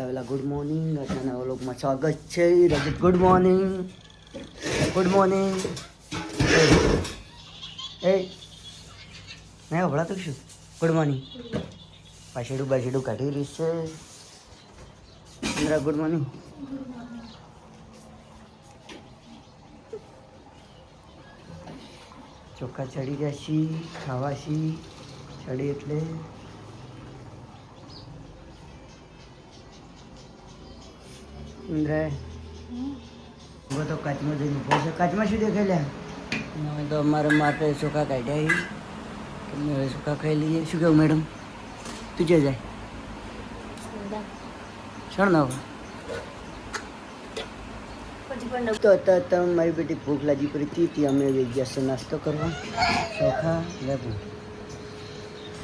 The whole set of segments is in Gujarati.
વેલા ગુડ મોર્નિંગ. અત્યારના વ્લોગમાં સ્વાગત છે. Rajat good morning. Good morning. એ નહીં હભળાતું શું? Good morning. પાછેડું કાઢી રહી છે. Indra good morning. ચોખ્ખા ચડી ગયા છીએ, ખાવા છીએ. ચડી એટલે ઇન્દ્રા તો કાચમાં જઈને ઉભો છે. કાચમાં શું દેખાય લ્યા? અમે તો અમારા માટે ચોખા કાઢ્યા. તમે હવે ચોખા ખાઈ લઈએ. શું કહું મેડમ? તું ક્યાં જાય? શણ ના તો મારી બેટી ભૂખ લાગી પડી હતી. અમે ગયા છે નાસ્તો કરવા. ચોખા લેવું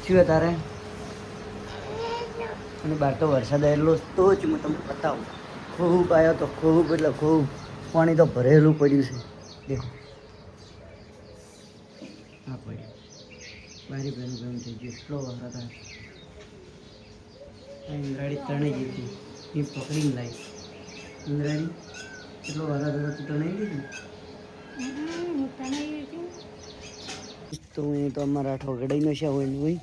શું તારે? અને બહાર તો વરસાદ આવેલો તો જ હું તમને બતાવું. ખૂબ આવ્યો તો ખૂબ એટલે ખૂબ પાણી તો ભરેલું પડ્યું છે. દેખો હા પડ્યું. મારી બહેન થઈ ગયું. એટલો વરસાદ આવે. ઇન્દ્રાડી તણાઈ ગઈ હતી. એ પકડીને લાવી. ઇન્દ્રાડી એટલો વરસાદ હતો તું તણાઈ ગઈ હતી. તો અહીં તો અમારા ઠોકડાઈ નો છે હોય ને હોય.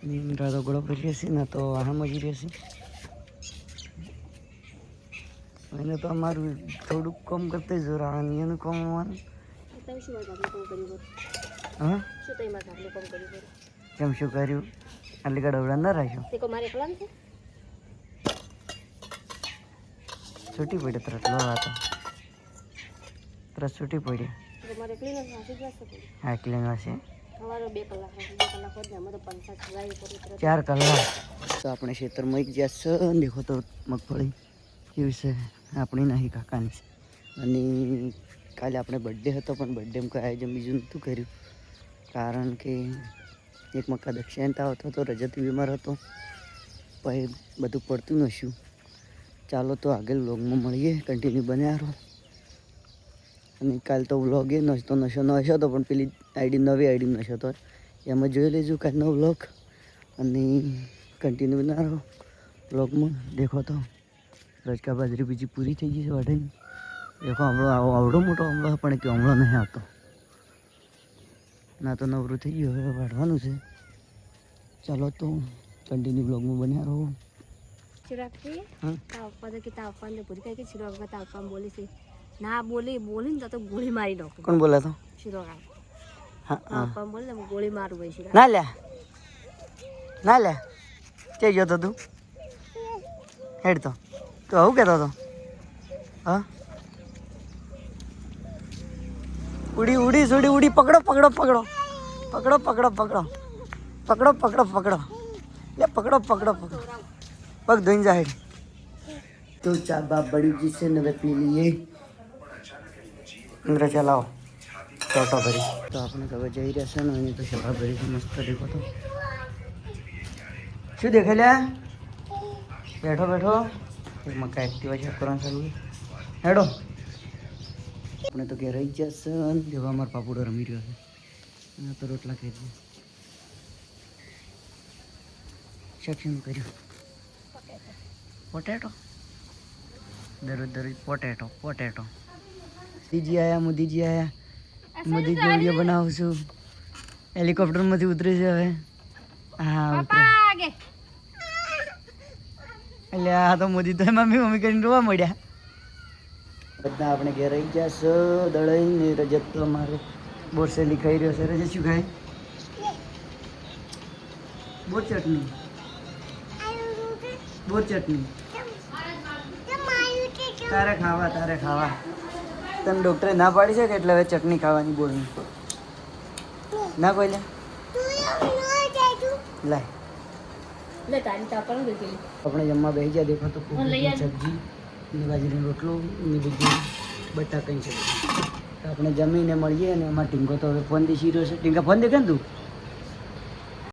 ઇન્દ્રા તો ગળો પડી રહેશે ને તો આમ મજી રહેશે. એને તો અમારું થોડુંક કામ કરતા જ રાણી એનું કામ અમારું. હા કેમ શું કર્યું? આટલી કાઢ અવડા ના રાખ્યો. છૂટી પડી તરત લો હતો. તરત છૂટી પડી. હા ક્લીન હશે. 4 કલાક તો આપણે ખેતરમાં એક જ્યાં છે. દેખો તો મગફળી કેવી છે. આપણી નહીં કાકાની છે. અને કાલે આપણે બર્થડે હતો પણ બર્થડેમાં કોઈ આયોજન બીજું નહોતું કર્યું. કારણ કે એક મક્કા દક્ષિણ આવતો હતો. રજત બીમાર હતો. પછી બધું પડતું નશું. ચાલો તો આગળ વ્લોગમાં મળીએ. કન્ટિન્યુ બન્યા રહો. અને કાલ તો વ્લોગ એ નશો હતો પણ પેલી આઈડી નવી આઈડી નશો હતો એમાં જોઈ લેજો કાલનો વ્લોગ. અને કન્ટિન્યુ બના રહો વ્લોગમાં. દેખો તો રજકા બાજરી બીજી પૂરી થઈ ગઈ છે વાઢીની. દેખો હમણાં આવડો મોટો હમણાં પણ કે હમણાં નહીં આવતો ના. તો નવરું થઈ ગયું. હવે વાઢવાનું છે. ચાલો તો કન્ટિન્યુ બ્લોગમાં બન્યા રહો. ના બોલી ને તો ગોળી મારી નાખું. કોણ બોલે તો? ગોળી મારું ભાઈ. ના લે ના લે ક્યાં ગયો તો તું? હેડ તો તું આવું કહેતો હતો? હા ઉડી સુડી ઉડી. પકડો લે પકડો. પગ ધોઈને જાય. તો ચા બાપ બળી ગઈ છે ને હવે પી લઈએ. ઇન્દ્ર ચલાવો ચોટો ભરી. તો આપણે હવે જઈ રહ્યા છે ને એની તો સભા ભરી છે. મસ્ત દેખો તો શું દેખાય લ્યા? બેઠો એક મકા એક્ટિવા ચેક કરવાનું ચાલુ. હેડો આપણે તો ઘેર રહી ગયા છે. જેવા અમારો પાપુડો રમી રહ્યો છે. તો રોટલા ખાઈ દઈએ. સેક્શન કર્યું પોટેટો. દરરોજ પોટેટો. દીજી આયા મોદીજી વિડીયો બનાવું છું. હેલિકોપ્ટરમાંથી ઉતરે છે હવે. હા ઉતરે. એટલે આ તો મોદી તો મમ્મી કરીને રોવા મળ્યા. બધા આપણે ઘેર આવી ગયા છે. દળાઈને રજત તો અમારે બોરસેલી ખાઈ રહ્યો છે. રજત શું ખાય? બોર ચટણી. તારે ખાવા. તને ડૉક્ટરે ના પાડી છે કે એટલે હવે ચટણી ખાવાની બોલની ના કોઈ લે આપણે જમવા બેસી ગયા. દેખો તો સબ્જી ને બાજરીનો રોટલો ને બીજું બટાકાની સબ્જી. તો આપણે જમીને મળીએ. અને એમાં ટીંગો તો હવે ફોન દેખી રહ્યો છે. ટીંગા ફોન દેખે ને તું?